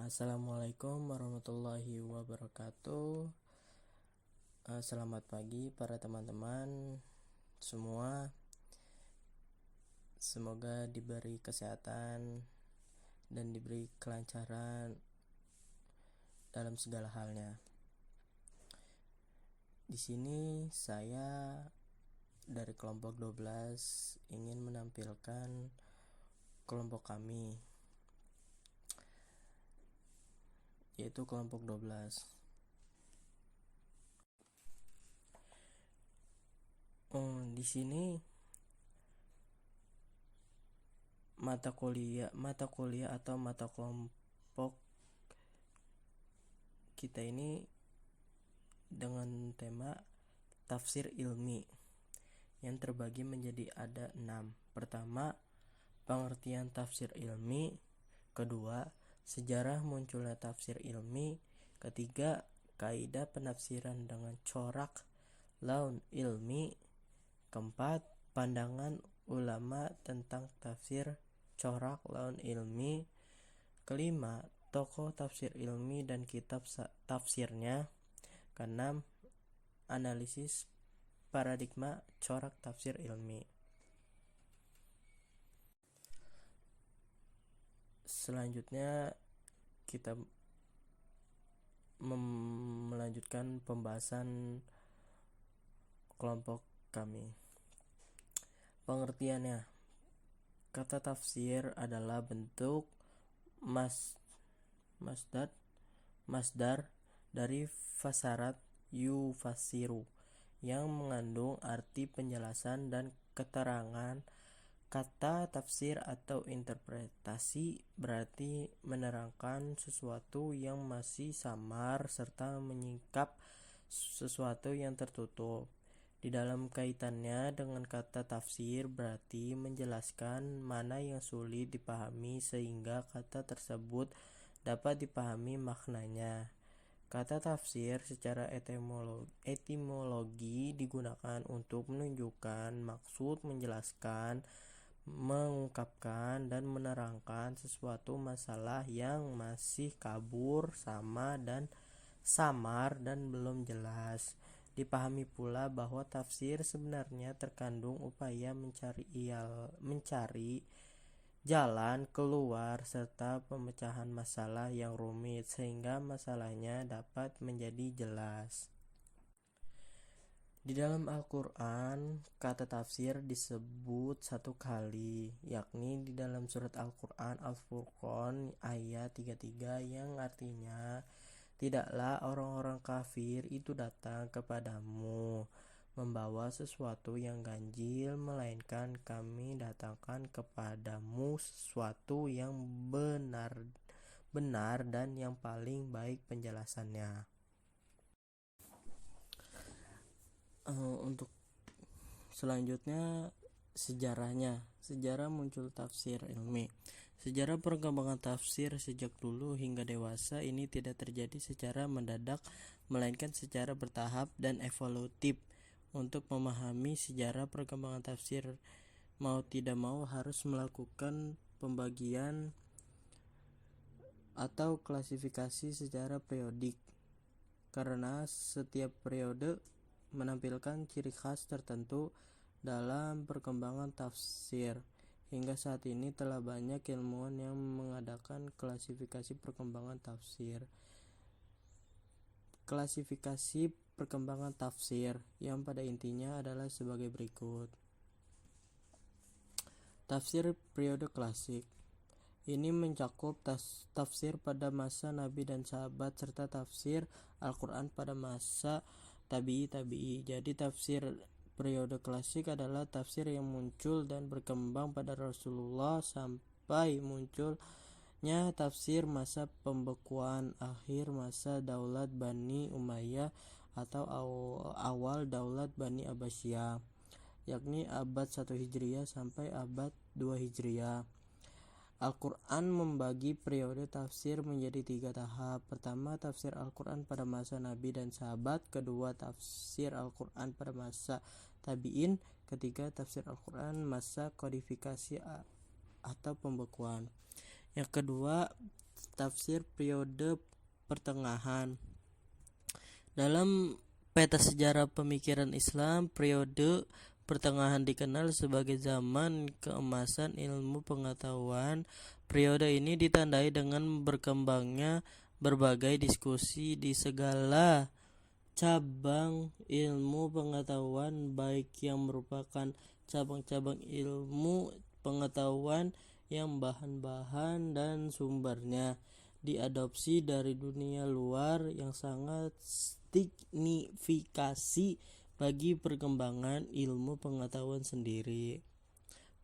Assalamualaikum warahmatullahi wabarakatuh. Selamat pagi para teman-teman semua. Semoga diberi kesehatan dan diberi kelancaran dalam segala halnya. Di sini saya dari kelompok 12 ingin menampilkan kelompok kami, yaitu kelompok 12. Di sini mata kuliah atau mata kelompok kita ini dengan tema tafsir ilmi yang terbagi menjadi ada 6. Pertama, pengertian tafsir ilmi. Kedua, sejarah munculnya tafsir ilmi. Ketiga, kaidah penafsiran dengan corak laun ilmi. Keempat, pandangan ulama tentang tafsir corak laun ilmi. Kelima, tokoh tafsir ilmi dan kitab tafsirnya. Keenam, analisis paradigma corak tafsir ilmi. Selanjutnya kita melanjutkan pembahasan kelompok kami. Pengertiannya, kata tafsir adalah bentuk masdar dari fasarat yufasiru yang mengandung arti penjelasan dan keterangan. Kata tafsir atau interpretasi berarti menerangkan sesuatu yang masih samar serta menyingkap sesuatu yang tertutup. Di dalam kaitannya dengan kata tafsir berarti menjelaskan mana yang sulit dipahami sehingga kata tersebut dapat dipahami maknanya. Kata tafsir secara etimologi digunakan untuk menunjukkan maksud, menjelaskan, mengungkapkan, dan menerangkan sesuatu masalah yang masih kabur, samar dan belum jelas. Dipahami pula bahwa tafsir sebenarnya terkandung upaya mencari jalan keluar serta pemecahan masalah yang rumit sehingga masalahnya dapat menjadi jelas. Di dalam Al-Quran, kata tafsir disebut 1 kali, yakni di dalam surat Al-Quran Al-Furqan ayat 33 yang artinya, tidaklah orang-orang kafir itu datang kepadamu membawa sesuatu yang ganjil, melainkan kami datangkan kepadamu sesuatu yang benar dan yang paling baik penjelasannya. Untuk selanjutnya, sejarah muncul tafsir ilmi. Sejarah perkembangan tafsir sejak dulu hingga dewasa ini tidak terjadi secara mendadak, melainkan secara bertahap dan evolutif. Untuk memahami sejarah perkembangan tafsir, mau tidak mau harus melakukan pembagian atau klasifikasi secara periodik, karena setiap periode menampilkan ciri khas tertentu dalam perkembangan tafsir. Hingga saat ini telah banyak ilmuwan yang mengadakan klasifikasi perkembangan tafsir. Klasifikasi perkembangan tafsir yang pada intinya adalah sebagai berikut. Tafsir periode klasik. Ini mencakup tafsir pada masa Nabi dan sahabat serta tafsir Al-Quran pada masa tabi'i. Jadi tafsir periode klasik adalah tafsir yang muncul dan berkembang pada Rasulullah sampai munculnya tafsir masa pembekuan akhir masa Daulat Bani Umayyah atau awal Daulat Bani Abbasiyah, yakni abad 1 Hijriah sampai abad 2 Hijriah. Al-Quran membagi periode tafsir menjadi 3 tahap. Pertama, tafsir Al-Quran pada masa Nabi dan sahabat. Kedua, tafsir Al-Quran pada masa tabi'in. Ketiga, tafsir Al-Quran masa kodifikasi atau pembekuan. Yang kedua, tafsir periode pertengahan. Dalam peta sejarah pemikiran Islam, periode pertengahan dikenal sebagai zaman keemasan ilmu pengetahuan. Periode ini ditandai dengan berkembangnya berbagai diskusi di segala cabang ilmu pengetahuan, baik yang merupakan cabang-cabang ilmu pengetahuan yang bahan-bahan dan sumbernya diadopsi dari dunia luar yang sangat signifikasi bagi perkembangan ilmu pengetahuan sendiri.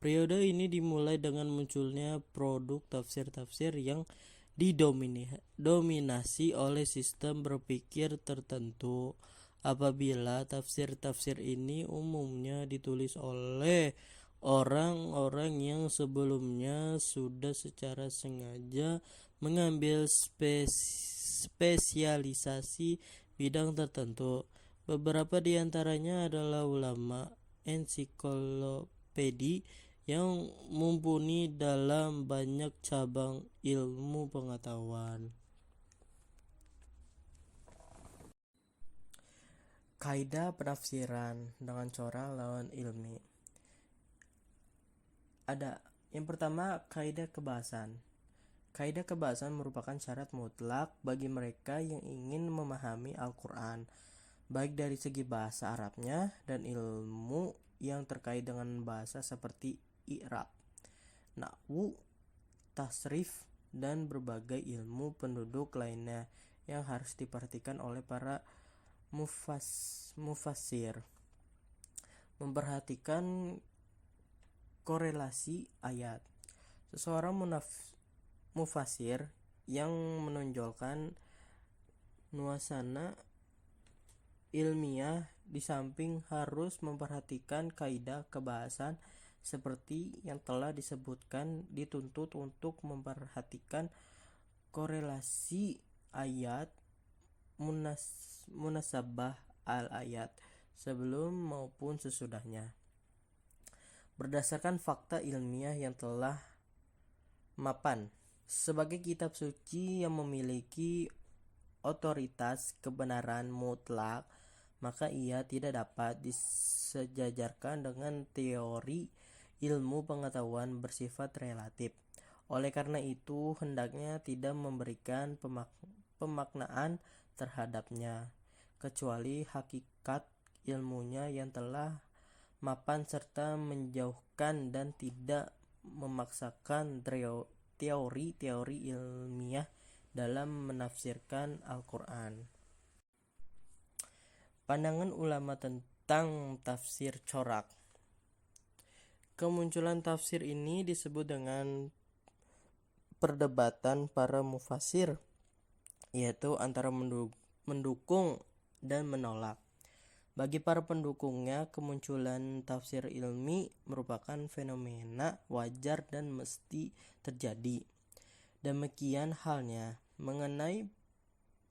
Periode ini dimulai dengan munculnya produk tafsir-tafsir yang didominasi oleh sistem berpikir tertentu. Apabila tafsir-tafsir ini umumnya ditulis oleh orang-orang yang sebelumnya sudah secara sengaja mengambil spesialisasi bidang tertentu. Beberapa di antaranya adalah ulama ensiklopedi yang mumpuni dalam banyak cabang ilmu pengetahuan. Kaidah penafsiran dengan cara lawan ilmi. Ada yang pertama, kaidah kebahasan. Kaidah kebahasan merupakan syarat mutlak bagi mereka yang ingin memahami Al-Quran, baik dari segi bahasa Arabnya dan ilmu yang terkait dengan bahasa seperti i'rab, nahwu, tasrif, dan berbagai ilmu penduduk lainnya yang harus diperhatikan oleh para mufassir. Memperhatikan korelasi ayat. Seseorang mufassir yang menonjolkan nuansana ilmiah di samping harus memperhatikan kaidah kebahasan seperti yang telah disebutkan, dituntut untuk memperhatikan korelasi ayat, munasabah al-ayat sebelum maupun sesudahnya, berdasarkan fakta ilmiah yang telah mapan. Sebagai kitab suci yang memiliki otoritas kebenaran mutlak, maka ia tidak dapat disejajarkan dengan teori ilmu pengetahuan bersifat relatif. Oleh karena itu, hendaknya tidak memberikan pemaknaan terhadapnya, kecuali hakikat ilmunya yang telah mapan, serta menjauhkan dan tidak memaksakan teori-teori ilmiah dalam menafsirkan Al-Quran. Pandangan ulama tentang tafsir corak. Kemunculan tafsir ini disebut dengan perdebatan para mufassir, yaitu antara mendukung dan menolak. Bagi para pendukungnya, kemunculan tafsir ilmi merupakan fenomena wajar dan mesti terjadi. Demikian halnya mengenai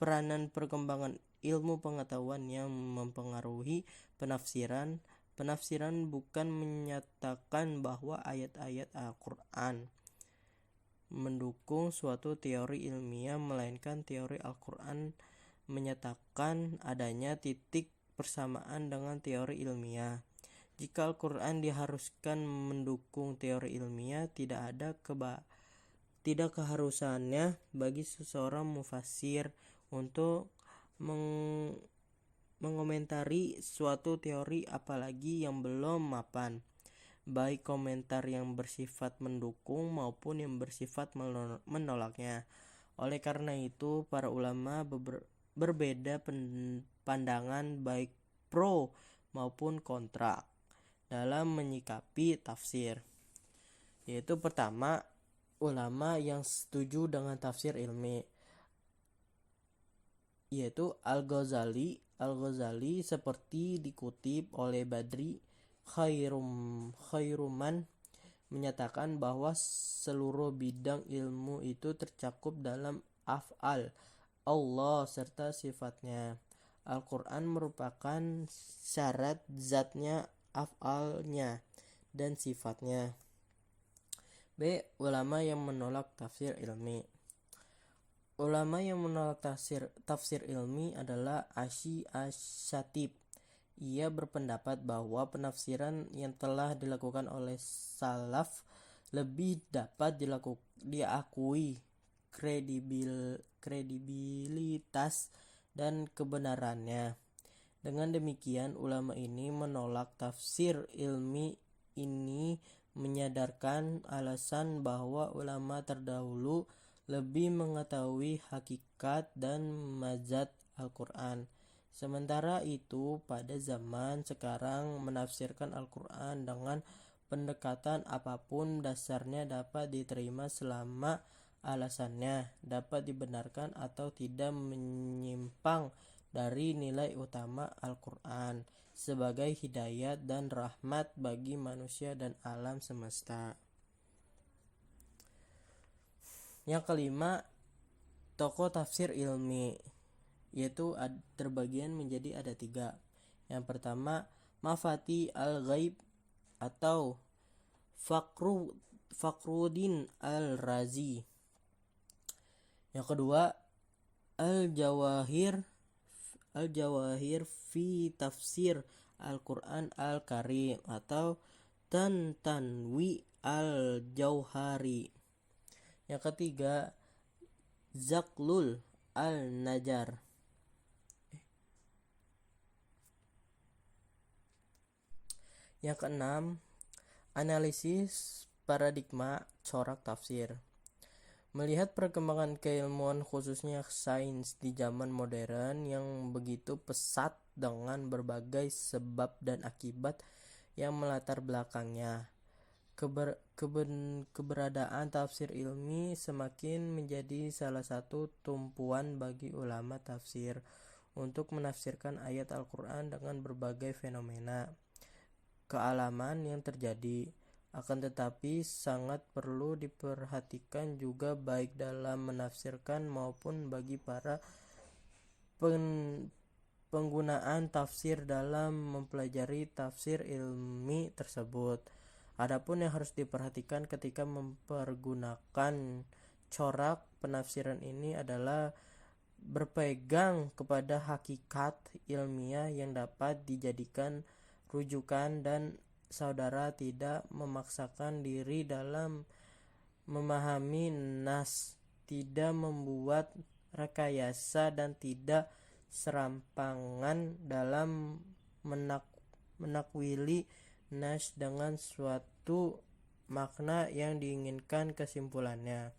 peranan perkembangan ilmu pengetahuan yang mempengaruhi penafsiran. Penafsiran bukan menyatakan bahwa ayat-ayat Al-Quran mendukung suatu teori ilmiah, melainkan teori Al-Quran menyatakan adanya titik persamaan dengan teori ilmiah. Jika Al-Quran diharuskan mendukung teori ilmiah, tidak keharusannya bagi seseorang mufassir untuk mengomentari suatu teori apalagi yang belum mapan, baik komentar yang bersifat mendukung maupun yang bersifat menolaknya. Oleh karena itu, para ulama berbeda pandangan baik pro maupun kontra dalam menyikapi tafsir. Yaitu pertama, ulama yang setuju dengan tafsir ilmi, yaitu Al-Ghazali seperti dikutip oleh Badri Khairuman menyatakan bahwa seluruh bidang ilmu itu tercakup dalam af'al Allah serta sifatnya. Al-Quran merupakan syarat zatnya, af'alnya, dan sifatnya. B. Ulama yang menolak tafsir ilmi. Ulama yang menolak tafsir ilmi adalah Asy-Syatib. Ia berpendapat bahwa penafsiran yang telah dilakukan oleh salaf lebih dapat diakui kredibilitas dan kebenarannya. Dengan demikian, ulama ini menolak tafsir ilmi ini menyadarkan alasan bahwa ulama terdahulu lebih mengetahui hakikat dan mazat Al-Quran. Sementara itu, pada zaman sekarang menafsirkan Al-Quran dengan pendekatan apapun dasarnya dapat diterima selama alasannya dapat dibenarkan atau tidak menyimpang dari nilai utama Al-Quran sebagai hidayat dan rahmat bagi manusia dan alam semesta. Yang kelima, tokoh tafsir ilmi, yaitu terbagian menjadi ada 3. Yang pertama, Mafati al-Ghaib atau Fakhruddin al-Razi. Yang kedua, Al-Jawahir fi Tafsir Al-Quran Al-Karim atau Tantanwi al-Jauhari. Yang ketiga, Zaklul al-Najar. Yang keenam, analisis paradigma corak tafsir. Melihat perkembangan keilmuan khususnya sains di zaman modern yang begitu pesat dengan berbagai sebab dan akibat yang melatar belakangnya, keberadaan tafsir ilmi semakin menjadi salah satu tumpuan bagi ulama tafsir untuk menafsirkan ayat Al-Quran dengan berbagai fenomena kealaman yang terjadi. Akan tetapi sangat perlu diperhatikan juga baik dalam menafsirkan maupun bagi para penggunaan tafsir dalam mempelajari tafsir ilmi tersebut. Adapun yang harus diperhatikan ketika mempergunakan corak penafsiran ini adalah berpegang kepada hakikat ilmiah yang dapat dijadikan rujukan dan saudara tidak memaksakan diri dalam memahami nas, tidak membuat rekayasa dan tidak serampangan dalam menakwili nas dengan suatu makna yang diinginkan kesimpulannya.